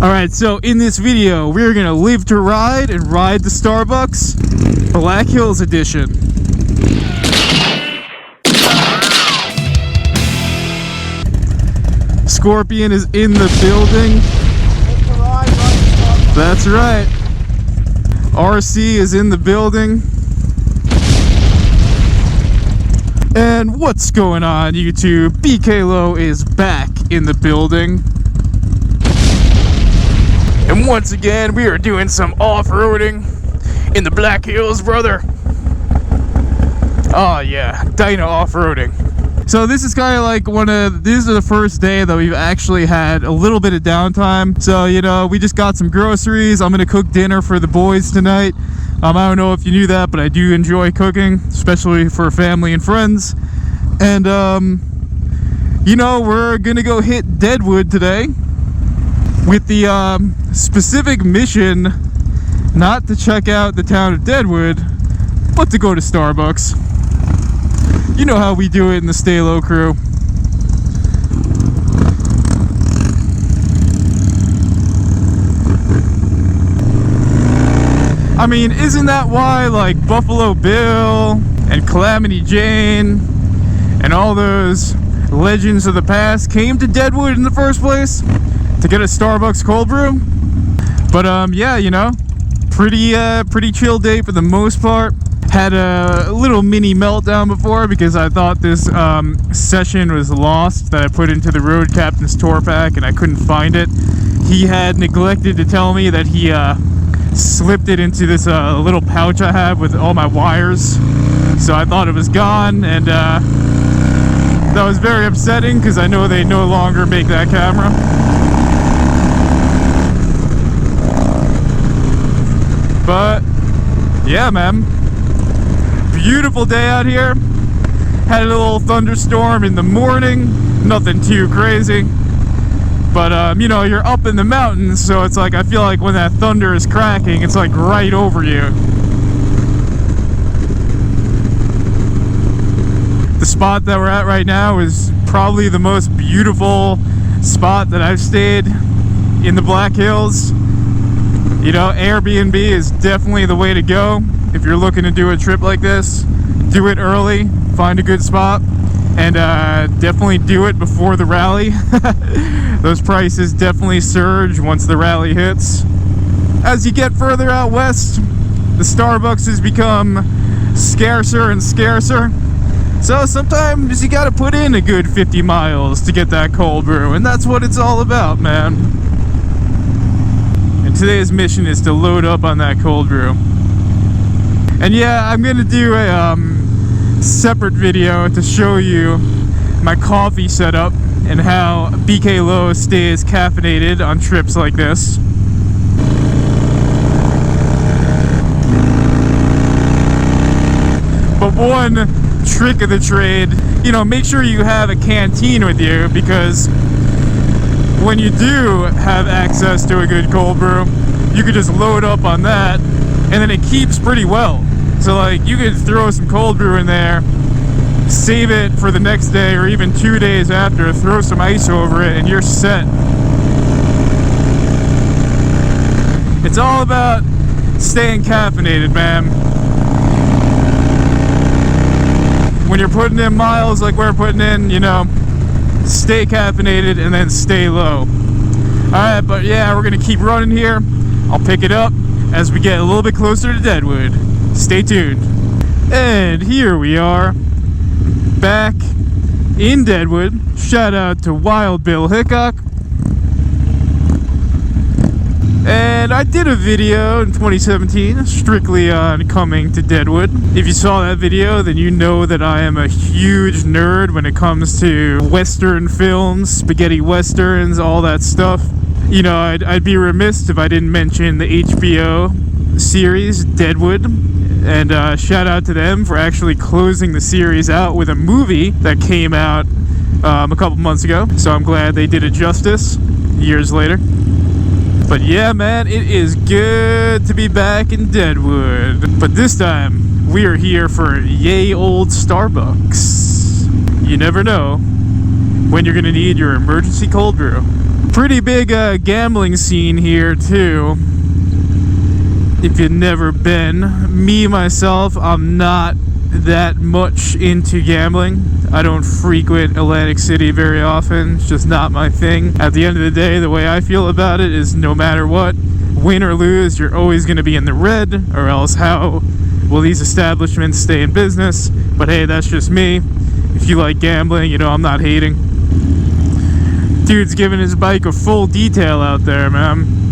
Alright, so in this video, we're gonna live to ride and ride the Starbucks Black Hills Edition. Scorpion is in the building. That's right. RC is in the building. And what's going on, YouTube? BK Low is back in the building. And once again, we are doing some off-roading in the Black Hills, brother. Oh yeah, Dyna off-roading. So this is kind of like this is the first day that we've actually had a little bit of downtime. So, you know, we just got some groceries. I'm gonna cook dinner for the boys tonight. I don't know if you knew that, but I do enjoy cooking, especially for family and friends. And, you know, we're gonna go hit Deadwood today with the specific mission not to check out the town of Deadwood, but to go to Starbucks. You know how we do it in the Stay Low crew. I mean, isn't that why, like, Buffalo Bill and Calamity Jane and all those legends of the past came to Deadwood in the first place? To get a Starbucks cold brew? But, yeah, you know, pretty chill day for the most part. Had a little mini meltdown before because I thought this session was lost that I put into the Road Captain's Tour Pack and I couldn't find it. He had neglected to tell me that he slipped it into this little pouch I have with all my wires. So I thought it was gone, and that was very upsetting because I know they no longer make that camera. But yeah, man, beautiful day out here. Had a little thunderstorm in the morning, nothing too crazy, but you know, you're up in the mountains, so it's like I feel like when that thunder is cracking, it's like right over you. The spot that we're at right now is probably the most beautiful spot that I've stayed in the Black Hills. You know, Airbnb is definitely the way to go if you're looking to do a trip like this. Do it early, find a good spot, and definitely do it before the rally. Those prices definitely surge once the rally hits. As you get further out west, the Starbucks has become scarcer and scarcer. So sometimes you gotta put in a good 50 miles to get that cold brew, and that's what it's all about, man. Today's mission is to load up on that cold brew. And yeah, I'm gonna do a separate video to show you my coffee setup and how BK Low stays caffeinated on trips like this. But one trick of the trade, you know, make sure you have a canteen with you, because when you do have access to a good cold brew, you could just load up on that, and then it keeps pretty well. So like, you could throw some cold brew in there, save it for the next day or even 2 days after, throw some ice over it, and you're set. It's all about staying caffeinated, man. When you're putting in miles like we're putting in, you know, stay caffeinated and then stay low. Alright, but yeah, we're gonna keep running here. I'll pick it up as we get a little bit closer to Deadwood. Stay tuned. And here we are, back in Deadwood. Shout out to Wild Bill Hickok. And I did a video in 2017 strictly on coming to Deadwood. If you saw that video, then you know that I am a huge nerd when it comes to Western films, spaghetti westerns, all that stuff. You know, I'd be remiss if I didn't mention the HBO series Deadwood. And shout out to them for actually closing the series out with a movie that came out a couple months ago. So I'm glad they did it justice years later. But yeah, man, it is good to be back in Deadwood. But this time, we are here for yay old Starbucks. You never know when you're gonna need your emergency cold brew. Pretty big gambling scene here too. If you've never been, me myself, I'm not that much into gambling. I don't frequent Atlantic City very often. It's just not my thing. At the end of the day, the way I feel about it is no matter what, win or lose, you're always going to be in the red, or else how will these establishments stay in business? But hey, that's just me. If you like gambling, you know I'm not hating. Dude's giving his bike a full detail out there, man.